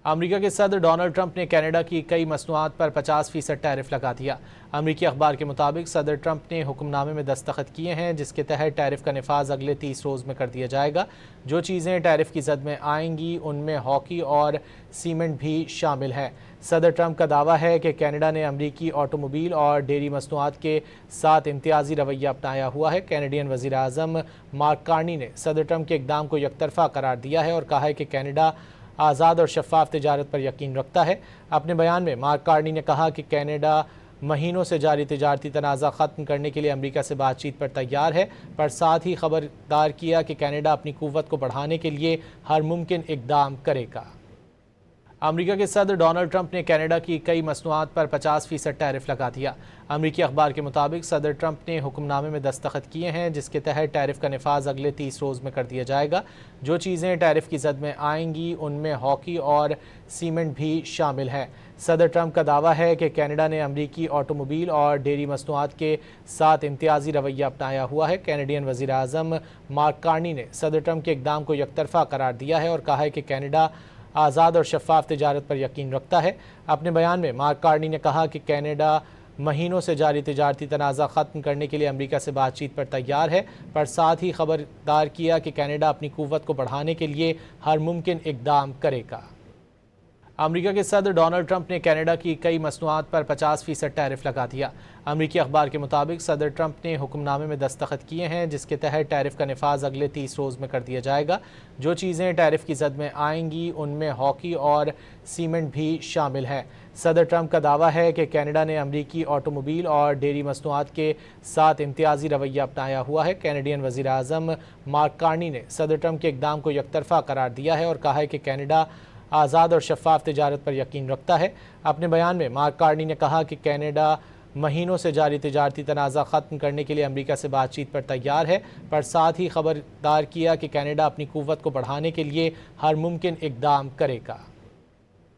امریکہ کے صدر Donald Trump نے کینیڈا کی کئی مصنوعات پر 50% ٹیرف لگا دیا۔ امریکی اخبار کے مطابق صدر ٹرمپ نے حکم نامے میں دستخط کیے ہیں جس کے تحت ٹیرف کا نفاذ اگلے 30 روز میں کر دیا جائے گا۔ جو چیزیں ٹیرف کی زد میں آئیں گی ان میں ہاکی اور سیمنٹ بھی شامل ہے۔ صدر ٹرمپ کا دعویٰ ہے کہ کینیڈا نے امریکی آٹوموبائل اور ڈیری مصنوعات کے ساتھ امتیازی رویہ اپنایا ہوا ہے۔ کینیڈین وزیر اعظم مارک کارنی نے صدر ٹرمپ کے اقدام کو یک طرفہ قرار دیا ہے اور کہا ہے کہ کینیڈا آزاد اور شفاف تجارت پر یقین رکھتا ہے۔ اپنے بیان میں مارک کارنی نے کہا کہ کینیڈا مہینوں سے جاری تجارتی تنازع ختم کرنے کے لیے امریکہ سے بات چیت پر تیار ہے، پر ساتھ ہی خبردار کیا کہ کینیڈا اپنی قوت کو بڑھانے کے لیے ہر ممکن اقدام کرے گا۔ امریکہ کے صدر ڈونلڈ ٹرمپ نے کینیڈا کی کئی مصنوعات پر 50% ٹیرف لگا دیا۔ امریکی اخبار کے مطابق صدر ٹرمپ نے حکم نامے میں دستخط کیے ہیں جس کے تحت ٹیرف کا نفاذ اگلے 30 روز میں کر دیا جائے گا۔ جو چیزیں ٹیرف کی زد میں آئیں گی ان میں ہاکی اور سیمنٹ بھی شامل ہے۔ صدر ٹرمپ کا دعویٰ ہے کہ کینیڈا نے امریکی آٹوموبائل اور ڈیری مصنوعات کے ساتھ امتیازی رویہ اپنایا ہوا ہے۔ کینیڈین وزیر اعظم مارک کارنی نے صدر ٹرمپ کے اقدام کو یک طرفہ قرار دیا ہے اور کہا ہے کہ کینیڈا آزاد اور شفاف تجارت پر یقین رکھتا ہے۔ اپنے بیان میں مارک کارنی نے کہا کہ کینیڈا مہینوں سے جاری تجارتی تنازع ختم کرنے کے لیے امریکہ سے بات چیت پر تیار ہے، پر ساتھ ہی خبردار کیا کہ کینیڈا اپنی قوت کو بڑھانے کے لیے ہر ممکن اقدام کرے گا۔ امریکہ کے صدر ڈونلڈ ٹرمپ نے کینیڈا کی کئی مصنوعات پر 50% ٹیرف لگا دیا۔ امریکی اخبار کے مطابق صدر ٹرمپ نے حکم نامے میں دستخط کیے ہیں جس کے تحت ٹیرف کا نفاذ اگلے 30 روز میں کر دیا جائے گا۔ جو چیزیں ٹیرف کی زد میں آئیں گی ان میں ہاکی اور سیمنٹ بھی شامل ہے۔ صدر ٹرمپ کا دعویٰ ہے کہ کینیڈا نے امریکی آٹوموبائل اور ڈیری مصنوعات کے ساتھ امتیازی رویہ اپنایا ہوا ہے۔ کینیڈین وزیر اعظم مارک کارنی نے صدر ٹرمپ کے اقدام کو یک طرفہ قرار دیا ہے اور کہا ہے کہ کینیڈا آزاد اور شفاف تجارت پر یقین رکھتا ہے۔ اپنے بیان میں مارک کارنی نے کہا کہ کینیڈا مہینوں سے جاری تجارتی تنازع ختم کرنے کے لیے امریکہ سے بات چیت پر تیار ہے، پر ساتھ ہی خبردار کیا کہ کینیڈا اپنی قوت کو بڑھانے کے لیے ہر ممکن اقدام کرے گا۔